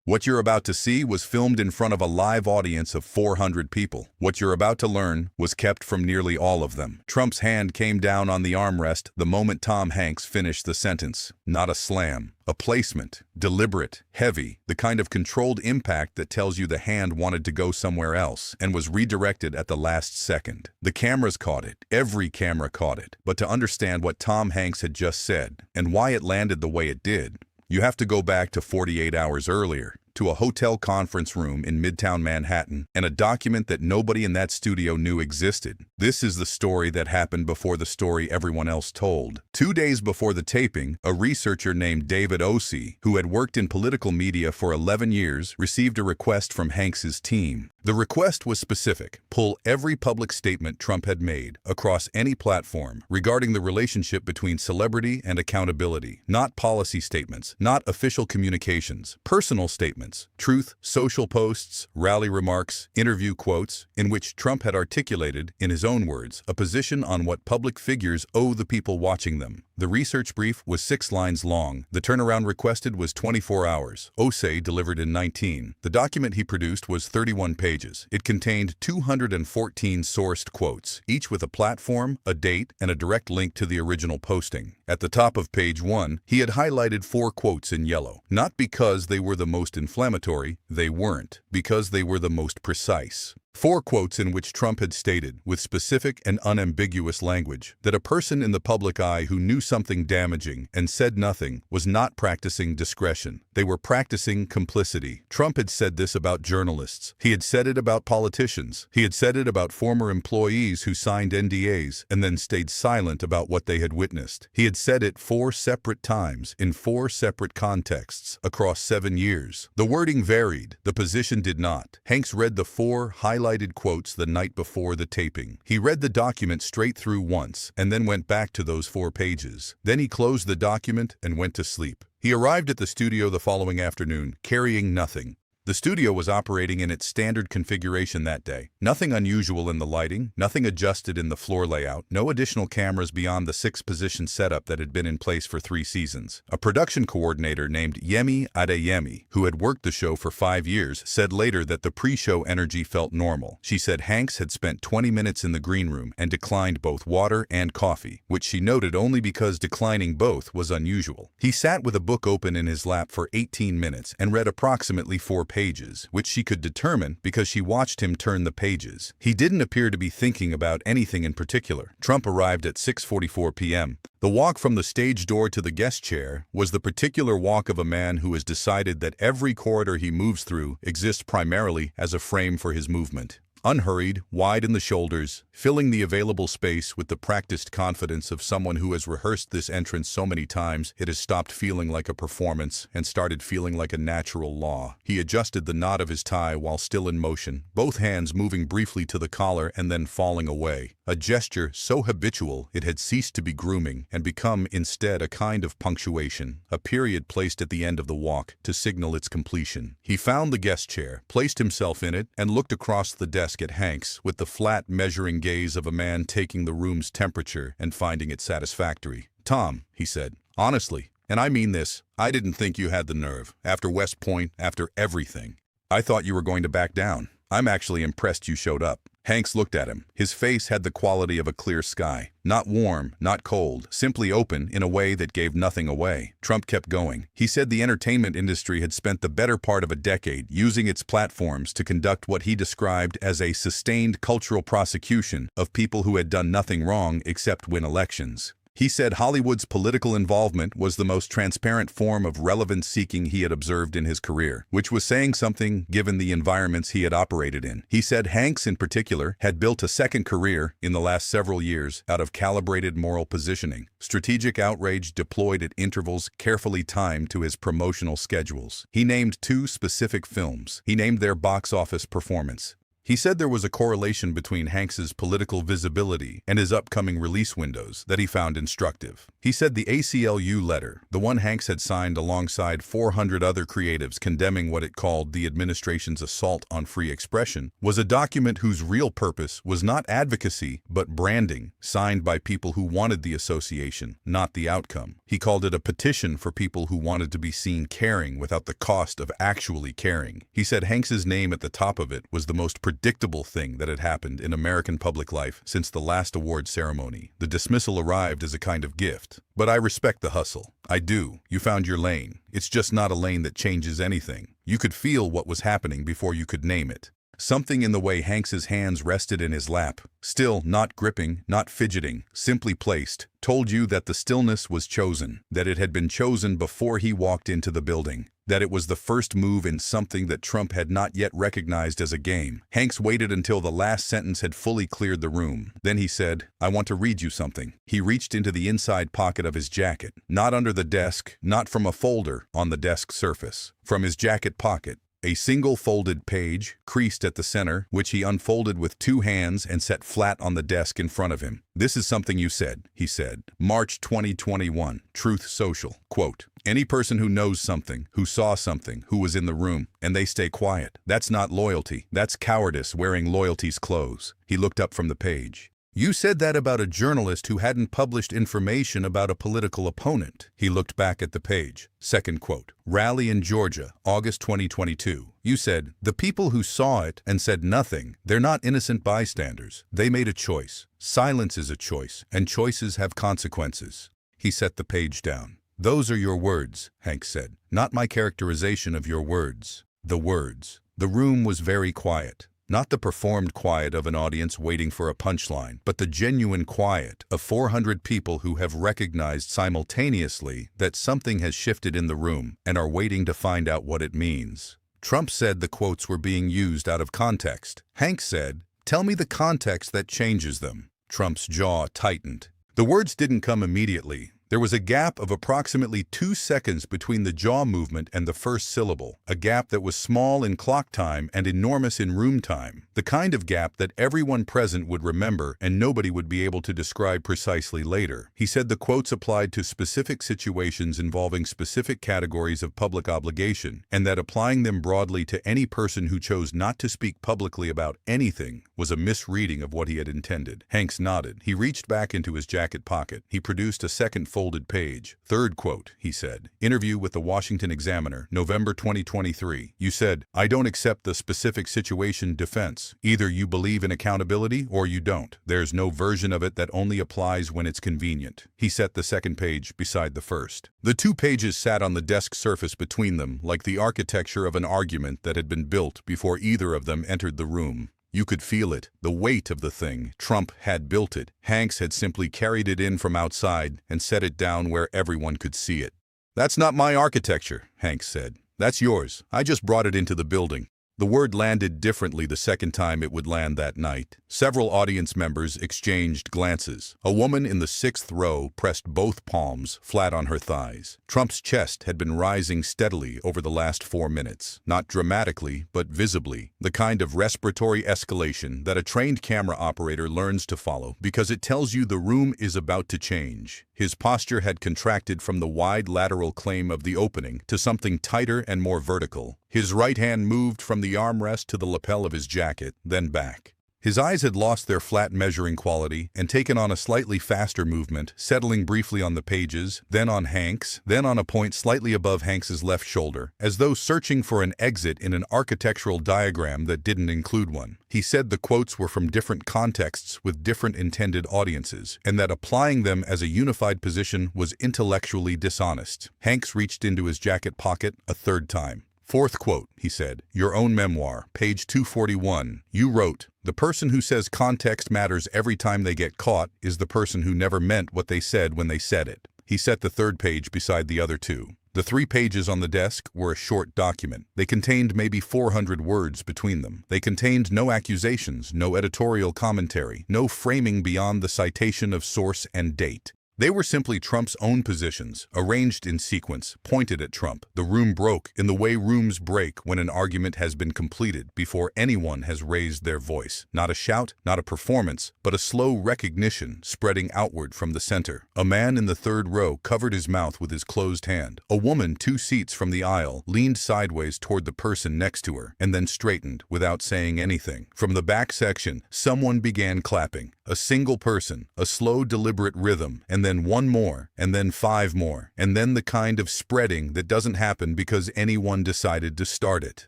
What you're about to see was filmed in front of a live audience of 400 people. What you're about to learn was kept from nearly all of them. Trump's hand came down on the armrest the moment Tom Hanks finished the sentence. Not a slam. A placement. Deliberate. Heavy. The kind of controlled impact that tells you the hand wanted to go somewhere else and was redirected at the last second. The cameras caught it. Every camera caught it. But to understand what Tom Hanks had just said and why it landed the way it did, you have to go back to 48 hours earlier, to a hotel conference room in Midtown Manhattan, and a document that nobody in that studio knew existed. This is the story that happened before the story everyone else told. 2 days before the taping, a researcher named David Ossie, who had worked in political media for 11 years, received a request from Hanks's team. The request was specific: pull every public statement Trump had made across any platform regarding the relationship between celebrity and accountability. Not policy statements, not official communications, personal statements, truth, social posts, rally remarks, interview quotes, in which Trump had articulated, in his own words, a position on what public figures owe the people watching them. The research brief was 6 lines long. The turnaround requested was 24 hours. Ossie delivered in 19. The document he produced was 31 pages. It contained 214 sourced quotes, each with a platform, a date, and a direct link to the original posting. At the top of page 1, he had highlighted 4 quotes in yellow. Not because they were the most inflammatory, they weren't, because they were the most precise. 4 quotes in which Trump had stated, with specific and unambiguous language, that a person in the public eye who knew something damaging and said nothing was not practicing discretion. They were practicing complicity. Trump had said this about journalists. He had said it about politicians. He had said it about former employees who signed NDAs and then stayed silent about what they had witnessed. He had said it 4 separate times in 4 separate contexts across 7 years. The wording varied. The position did not. Hanks read the 4 highlighted quotes the night before the taping. He read the document straight through once and then went back to those 4 pages. Then he closed the document and went to sleep. He arrived at the studio the following afternoon, carrying nothing. The studio was operating in its standard configuration that day. Nothing unusual in the lighting, nothing adjusted in the floor layout, no additional cameras beyond the 6-position setup that had been in place for 3 seasons. A production coordinator named Yemi Adeyemi, who had worked the show for 5 years, said later that the pre-show energy felt normal. She said Hanks had spent 20 minutes in the green room and declined both water and coffee, which she noted only because declining both was unusual. He sat with a book open in his lap for 18 minutes and read approximately 4 pages, which she could determine because she watched him turn the pages. He didn't appear to be thinking about anything in particular. Trump arrived at 6:44 p.m. The walk from the stage door to the guest chair was the particular walk of a man who has decided that every corridor he moves through exists primarily as a frame for his movement. Unhurried, wide in the shoulders, filling the available space with the practiced confidence of someone who has rehearsed this entrance so many times it has stopped feeling like a performance and started feeling like a natural law. He adjusted the knot of his tie while still in motion, both hands moving briefly to the collar and then falling away. A gesture so habitual it had ceased to be grooming and become instead a kind of punctuation, a period placed at the end of the walk to signal its completion. He found the guest chair, placed himself in it, and looked across the desk at Hanks with the flat, measuring gaze of a man taking the room's temperature and finding it satisfactory. "Tom," he said, "honestly, and I mean this, I didn't think you had the nerve. After West Point, after everything. I thought you were going to back down. I'm actually impressed you showed up." Hanks looked at him. His face had the quality of a clear sky. Not warm, not cold, simply open in a way that gave nothing away. Trump kept going. He said the entertainment industry had spent the better part of a decade using its platforms to conduct what he described as a sustained cultural prosecution of people who had done nothing wrong except win elections. He said Hollywood's political involvement was the most transparent form of relevance-seeking he had observed in his career, which was saying something given the environments he had operated in. He said Hanks, in particular, had built a second career in the last several years out of calibrated moral positioning, strategic outrage deployed at intervals carefully timed to his promotional schedules. He named 2 specific films. He named their box office performance. He said there was a correlation between Hanks's political visibility and his upcoming release windows that he found instructive. He said the ACLU letter, the one Hanks had signed alongside 400 other creatives condemning what it called the administration's assault on free expression, was a document whose real purpose was not advocacy but branding, signed by people who wanted the association, not the outcome. He called it a petition for people who wanted to be seen caring without the cost of actually caring. He said Hanks's name at the top of it was the most predictable thing that had happened in American public life since the last award ceremony. The dismissal arrived as a kind of gift. But I respect the hustle. I do. You found your lane. It's just not a lane that changes anything. You could feel what was happening before you could name it. Something in the way Hanks's hands rested in his lap, still not gripping, not fidgeting, simply placed, told you that the stillness was chosen, that it had been chosen before he walked into the building, that it was the first move in something that Trump had not yet recognized as a game. Hanks waited until the last sentence had fully cleared the room. Then he said, "I want to read you something." He reached into the inside pocket of his jacket, not under the desk, not from a folder on the desk surface, from his jacket pocket. A single folded page, creased at the center, which he unfolded with two hands and set flat on the desk in front of him. "This is something you said," he said. March 2021, Truth Social. Quote, "Any person who knows something, who saw something, who was in the room, and they stay quiet. That's not loyalty. That's cowardice wearing loyalty's clothes." He looked up from the page. "You said that about a journalist who hadn't published information about a political opponent." He looked back at the page. Second quote, "Rally in Georgia, August 2022. You said, the people who saw it and said nothing, they're not innocent bystanders. They made a choice. Silence is a choice, and choices have consequences." He set the page down. "Those are your words," Hanks said, "not my characterization of your words." The words. The room was very quiet. Not the performed quiet of an audience waiting for a punchline, but the genuine quiet of 400 people who have recognized simultaneously that something has shifted in the room and are waiting to find out what it means. Trump said the quotes were being used out of context. Hanks said, "Tell me the context that changes them." Trump's jaw tightened. The words didn't come immediately. There was a gap of approximately 2 seconds between the jaw movement and the first syllable, a gap that was small in clock time and enormous in room time, the kind of gap that everyone present would remember and nobody would be able to describe precisely later. He said the quotes applied to specific situations involving specific categories of public obligation, and that applying them broadly to any person who chose not to speak publicly about anything was a misreading of what he had intended. Hanks nodded. He reached back into his jacket pocket. He produced a second folded page. Third quote, he said. Interview with the Washington Examiner, November 2023. You said, "I don't accept the specific situation defense. Either you believe in accountability or you don't. There's no version of it that only applies when it's convenient." He set the second page beside the first. The two pages sat on the desk surface between them like the architecture of an argument that had been built before either of them entered the room. You could feel it, the weight of the thing. Trump had built it. Hanks had simply carried it in from outside and set it down where everyone could see it. "That's not my architecture," Hanks said. "That's yours. I just brought it into the building." The word landed differently the second time it would land that night. Several audience members exchanged glances. A woman in the 6th row pressed both palms flat on her thighs. Trump's chest had been rising steadily over the last 4 minutes. Not dramatically, but visibly. The kind of respiratory escalation that a trained camera operator learns to follow because it tells you the room is about to change. His posture had contracted from the wide lateral claim of the opening to something tighter and more vertical. His right hand moved from the armrest to the lapel of his jacket, then back. His eyes had lost their flat measuring quality and taken on a slightly faster movement, settling briefly on the pages, then on Hanks, then on a point slightly above Hanks's left shoulder, as though searching for an exit in an architectural diagram that didn't include one. He said the quotes were from different contexts with different intended audiences, and that applying them as a unified position was intellectually dishonest. Hanks reached into his jacket pocket a third time. Fourth quote, he said, "Your own memoir, page 241. You wrote, 'The person who says context matters every time they get caught is the person who never meant what they said when they said it.'" He set the third page beside the other two. The 3 pages on the desk were a short document. They contained maybe 400 words between them. They contained no accusations, no editorial commentary, no framing beyond the citation of source and date. They were simply Trump's own positions, arranged in sequence, pointed at Trump. The room broke in the way rooms break when an argument has been completed before anyone has raised their voice. Not a shout, not a performance, but a slow recognition spreading outward from the center. A man in the third row covered his mouth with his closed hand. A woman 2 seats from the aisle leaned sideways toward the person next to her and then straightened without saying anything. From the back section, someone began clapping. A single person, a slow, deliberate rhythm, and then one more, and then 5 more, and then the kind of spreading that doesn't happen because anyone decided to start it.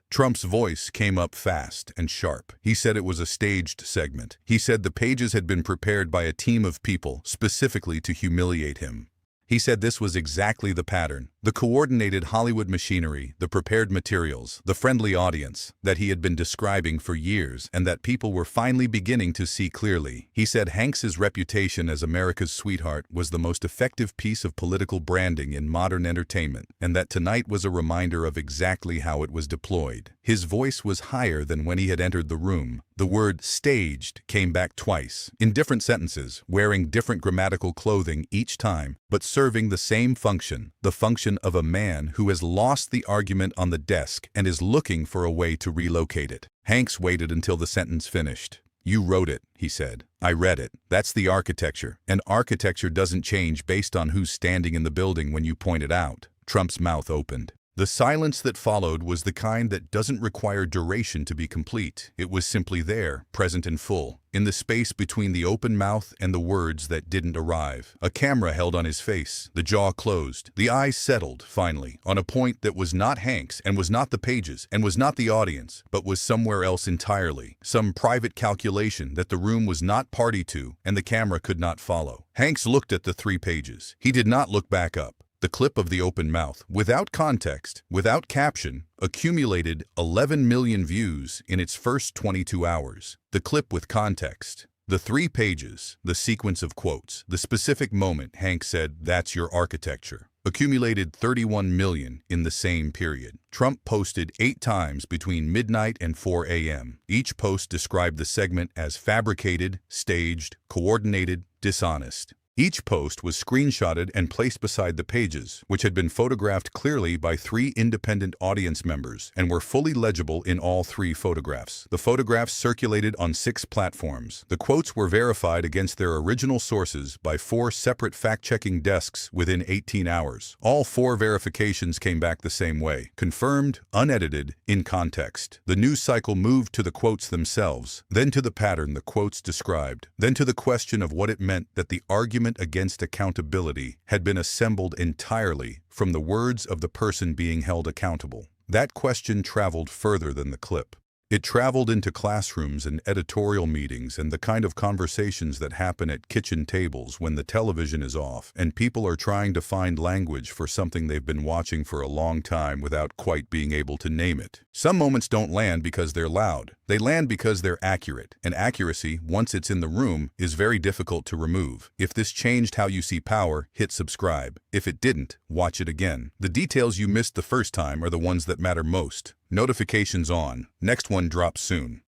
Trump's voice came up fast and sharp. He said it was a staged segment. He said the pages had been prepared by a team of people specifically to humiliate him. He said this was exactly the pattern, the coordinated Hollywood machinery, the prepared materials, the friendly audience that he had been describing for years and that people were finally beginning to see clearly. He said Hanks's reputation as America's sweetheart was the most effective piece of political branding in modern entertainment, and that tonight was a reminder of exactly how it was deployed. His voice was higher than when he had entered the room. The word staged came back twice, in different sentences, wearing different grammatical clothing each time, but serving the same function, the function of a man who has lost the argument on the desk and is looking for a way to relocate it. Hanks waited until the sentence finished. "You wrote it," he said. "I read it. That's the architecture. And architecture doesn't change based on who's standing in the building when you point it out." Trump's mouth opened. The silence that followed was the kind that doesn't require duration to be complete. It was simply there, present and full, in the space between the open mouth and the words that didn't arrive. A camera held on his face, the jaw closed, the eyes settled, finally, on a point that was not Hanks and was not the pages and was not the audience, but was somewhere else entirely, some private calculation that the room was not party to and the camera could not follow. Hanks looked at the 3 pages. He did not look back up. The clip of the open mouth, without context, without caption, accumulated 11 million views in its first 22 hours. The clip with context. The 3 pages, the sequence of quotes, the specific moment Hank said, "That's your architecture," accumulated 31 million in the same period. Trump posted 8 times between midnight and 4 a.m. Each post described the segment as fabricated, staged, coordinated, dishonest. Each post was screenshotted and placed beside the pages, which had been photographed clearly by 3 independent audience members and were fully legible in all 3 photographs. The photographs circulated on 6 platforms. The quotes were verified against their original sources by 4 separate fact-checking desks within 18 hours. All 4 verifications came back the same way: confirmed, unedited, in context. The news cycle moved to the quotes themselves, then to the pattern the quotes described, then to the question of what it meant that the argument against accountability had been assembled entirely from the words of the person being held accountable. That question traveled further than the clip. It traveled into classrooms and editorial meetings and the kind of conversations that happen at kitchen tables when the television is off and people are trying to find language for something they've been watching for a long time without quite being able to name it. Some moments don't land because they're loud. They land because they're accurate. And accuracy, once it's in the room, is very difficult to remove. If this changed how you see power, hit subscribe. If it didn't, watch it again. The details you missed the first time are the ones that matter most. Notifications on. Next one drops soon.